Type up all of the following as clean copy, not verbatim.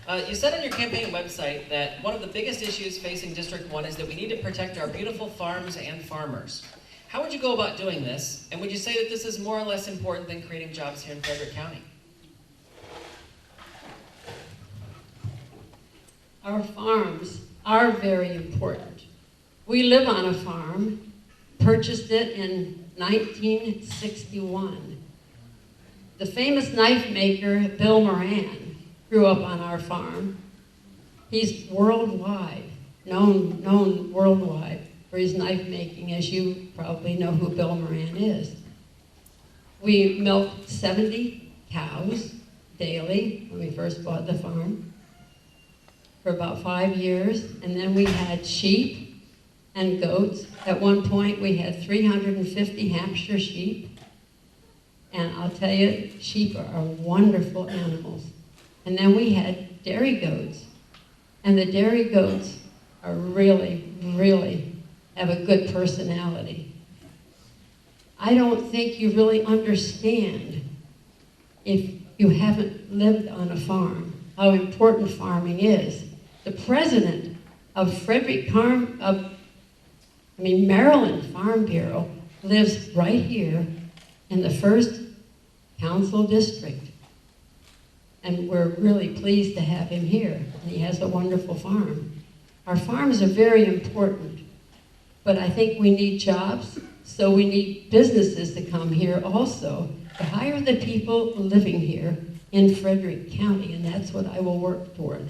You said on your campaign website that one of the biggest issues facing District 1 is that we need to protect our beautiful farms and farmers. How would you go about doing this? And would you say that this is more or less important than creating jobs here in Frederick County? Our farms are very important. We live on a farm, purchased it in 1961. The famous knife maker, Bill Moran, grew up on our farm. He's worldwide, known worldwide for his knife making, as you probably know who Bill Moran is. We milked 70 cows daily when we first bought the farm for about 5 years, and then we had sheep and goats. At one point we had 350 Hampshire sheep, and I'll tell you, sheep are wonderful animals. And then we had dairy goats, and the dairy goats are really have a good personality. I don't think you really understand, if you haven't lived on a farm, how important farming is. The president of Maryland Farm Bureau lives right here in the 1st Council District. And we're really pleased to have him here. And he has a wonderful farm. Our farms are very important, but I think we need jobs, so we need businesses to come here also, to hire the people living here in Frederick County, and that's what I will work toward.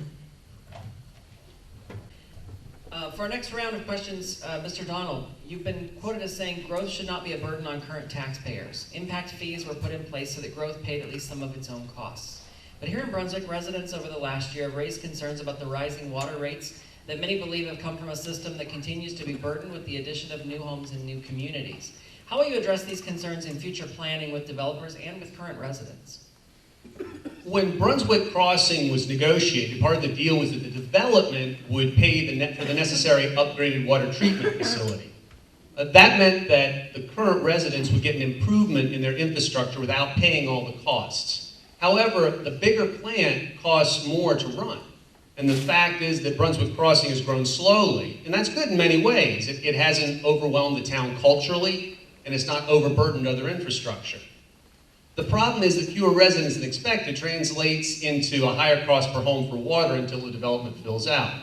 For our next round of questions, Mr. Donald, you've been quoted as saying growth should not be a burden on current taxpayers. Impact fees were put in place so that growth paid at least some of its own costs. But here in Brunswick, residents over the last year have raised concerns about the rising water rates that many believe have come from a system that continues to be burdened with the addition of new homes and new communities. How will you address these concerns in future planning with developers and with current residents? When Brunswick Crossing was negotiated, part of the deal was that the development would pay for the necessary upgraded water treatment facility. That meant that the current residents would get an improvement in their infrastructure without paying all the costs. However, the bigger plant costs more to run. And the fact is that Brunswick Crossing has grown slowly, and that's good in many ways. It hasn't overwhelmed the town culturally, and it's not overburdened other infrastructure. The problem is that fewer residents than expected translates into a higher cost per home for water until the development fills out.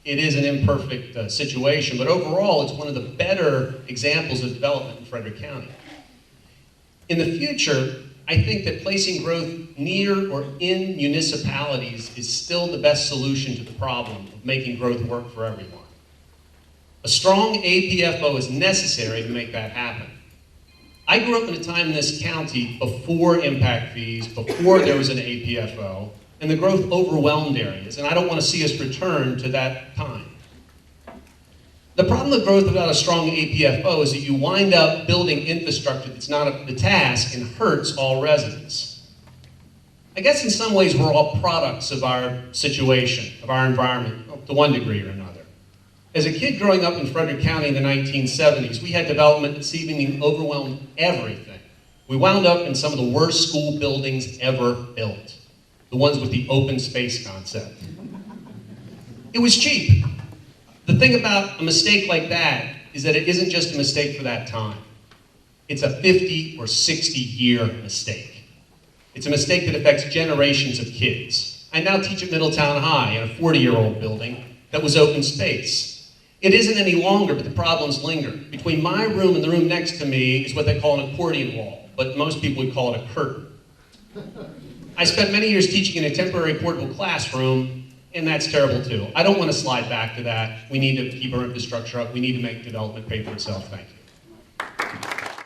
It is an imperfect situation, but overall it's one of the better examples of development in Frederick County. In the future, I think that placing growth near or in municipalities is still the best solution to the problem of making growth work for everyone. A strong APFO is necessary to make that happen. I grew up in a time in this county before impact fees, before there was an APFO, and the growth overwhelmed areas, and I don't want to see us return to that time. The problem with growth without a strong APFO is that you wind up building infrastructure that's not up to the task and hurts all residents. I guess in some ways we're all products of our situation, of our environment, to one degree or another. As a kid growing up in Frederick County in the 1970s, we had development that seemingly overwhelmed everything. We wound up in some of the worst school buildings ever built, the ones with the open space concept. It was cheap. The thing about a mistake like that is that it isn't just a mistake for that time. It's a 50 or 60-year mistake. It's a mistake that affects generations of kids. I now teach at Middletown High in a 40-year-old building that was open space. It isn't any longer, but the problems linger. Between my room and the room next to me is what they call an accordion wall, but most people would call it a curtain. I spent many years teaching in a temporary portable classroom, and that's terrible too. I don't want to slide back to that. We need to keep our infrastructure up. We need to make development pay for itself. Thank you.